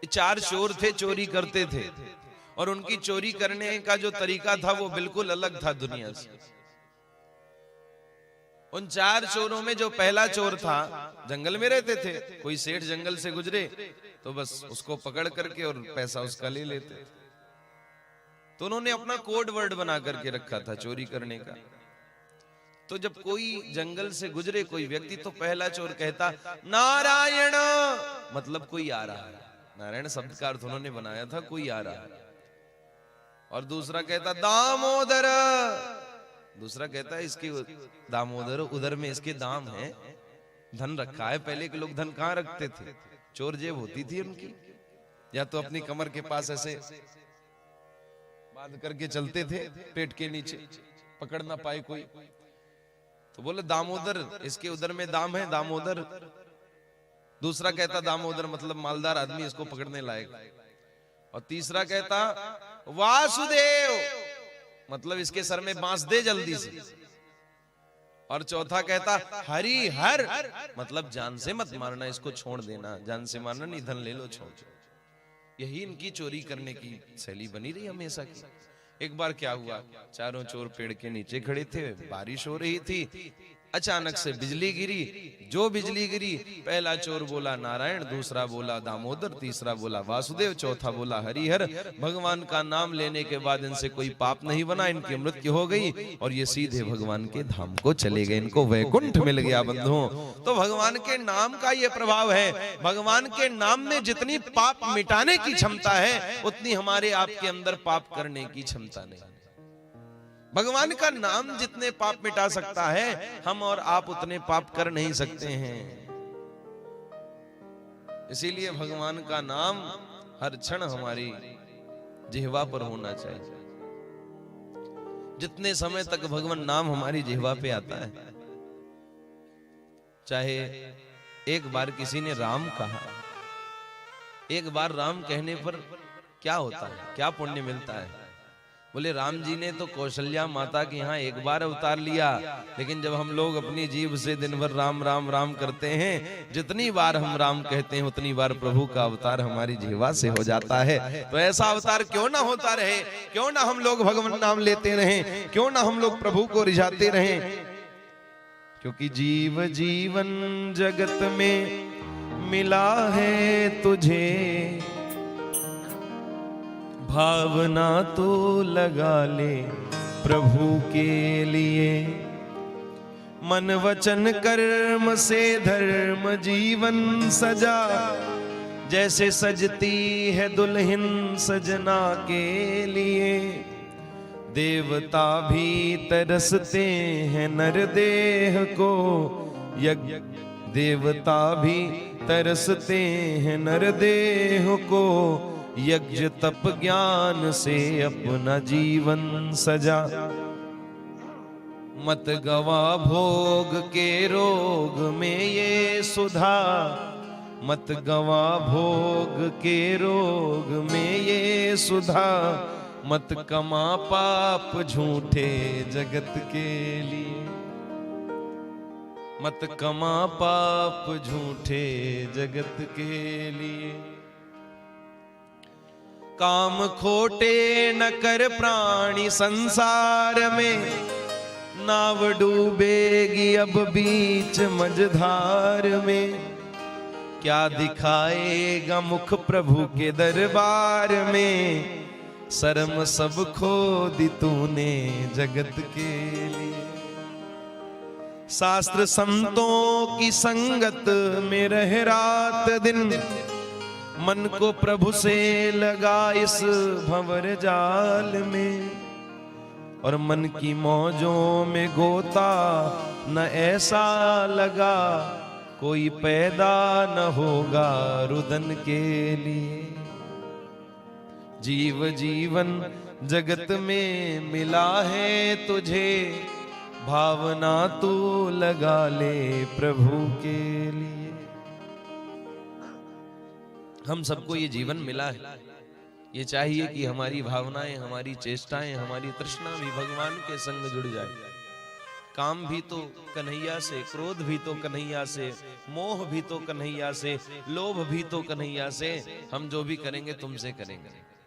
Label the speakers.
Speaker 1: चार चोर थे, चोरी करते थे, और उनकी चोरी करने का जो तरीका था वो बिल्कुल अलग था दुनिया से। उन चार चोरों में जो पहला चोर था, जंगल में रहते थे, कोई सेठ जंगल से गुजरे तो बस उसको पकड़ करके और पैसा उसका ले लेते थे। तो उन्होंने अपना कोड वर्ड बना करके रखा था चोरी करने का। तो जब कोई जंगल से गुजरे कोई व्यक्ति, तो पहला चोर कहता नारायण, मतलब कोई आ रहा है। नारायण शब्द का अर्थ उन्होंने बनाया था कोई आ रहा है। और दूसरा कहता दामोदर, दूसरा कहता है इसके दामोदर, उधर में इसके दाम है, धन रखा है। पहले के लोग धन कहाँ रखते थे? चोर जेब होती थी उनकी, या तो अपनी कमर के पास ऐसे बांध करके चलते थे, पेट के नीचे पकड़ ना पाए कोई। तो बोले दामोदर, इसके उधर में दाम है, दामोदर। दूसरा कहता दामोदर मतलब मालदार आदमी, इसको पकड़ने लायक। और तीसरा कहता वासुदेव, मतलब इसके सर में बांस दे जल्दी से। और चौथा कहता हरि हर, मतलब जान से मत मारना, इसको छोड़ देना, जान से मारना नहीं, धन ले लो, छोड़। यही इनकी चोरी करने की शैली बनी रही हमेशा की। एक बार क्या हुआ, चारों चोर पेड़ के नीचे खड़े थे, बारिश हो रही थी, अचानक से बिजली गिरी। जो बिजली गिरी, पहला चोर बोला नारायण, दूसरा बोला दामोदर, तीसरा बोला वासुदेव, चौथा बोला हरिहर। भगवान का नाम लेने के बाद इनसे कोई पाप नहीं बना, इनकी मृत्यु हो गई और ये सीधे भगवान के धाम को चले गए, इनको वैकुंठ मिल गया। बंधुओं, तो भगवान के नाम का ये प्रभाव है। भगवान के नाम में जितनी पाप मिटाने की क्षमता है, उतनी हमारे आपके अंदर पाप करने की क्षमता नहीं। भगवान का नाम जितने पाप मिटा सकता है, हम और आप उतने पाप कर नहीं सकते हैं। इसीलिए भगवान का नाम हर क्षण हमारी जिह्वा पर होना चाहिए। जितने समय तक भगवान नाम हमारी जिह्वा पे आता है, चाहे एक बार किसी ने राम कहा, एक बार राम कहने पर क्या होता है, क्या पुण्य मिलता है? बोले राम जी ने तो कौशल्या माता के यहाँ एक बार अवतार लिया, लेकिन जब हम लोग अपनी जीभ से दिन भर राम राम राम करते हैं, जितनी बार हम राम कहते हैं उतनी बार प्रभु का अवतार हमारी जिह्वा से हो जाता है। तो ऐसा अवतार क्यों ना होता रहे, क्यों ना हम लोग भगवान नाम लेते रहें, क्यों ना हम लोग प्रभु को रिझाते रहें। क्योंकि जीव जीवन जगत में मिला है तुझे, भावना तो लगा ले प्रभु के लिए। मन वचन कर्म से धर्म जीवन सजा, जैसे सजती है दुल्हन सजना के लिए। देवता भी तरसते हैं नर देह को, यज्ञ देवता भी तरसते हैं नर देह को। यज्ञ तप ज्ञान से अपना जीवन सजा, मत गवा भोग के रोग में ये सुधा। मत गवा भोग के रोग में ये सुधा, मत कमा पाप झूठे जगत के लिए। मत कमा पाप झूठे जगत के लिए। काम खोटे न कर प्राणी संसार में, नाव डूबेगी अब बीच मझधार में। क्या दिखाएगा मुख प्रभु के दरबार में, शर्म सब खो दी तूने जगत के लिए। शास्त्र संतों की संगत में रह रात दिन, मन को प्रभु से लगा इस भंवर जाल में। और मन की मौजों में गोता न ऐसा लगा, कोई पैदा न होगा रुदन के लिए। जीव जीवन जगत में मिला है तुझे, भावना तू लगा ले प्रभु के लिए। हम सबको ये जीवन मिला है, ये चाहिए कि हमारी भावनाएं, हमारी चेष्टाएं, हमारी तृष्णा भी भगवान के संग जुड़ जाए। काम भी तो कन्हैया से, क्रोध भी तो कन्हैया से, मोह भी तो कन्हैया से, लोभ भी तो कन्हैया से। हम जो भी करेंगे तुमसे करेंगे।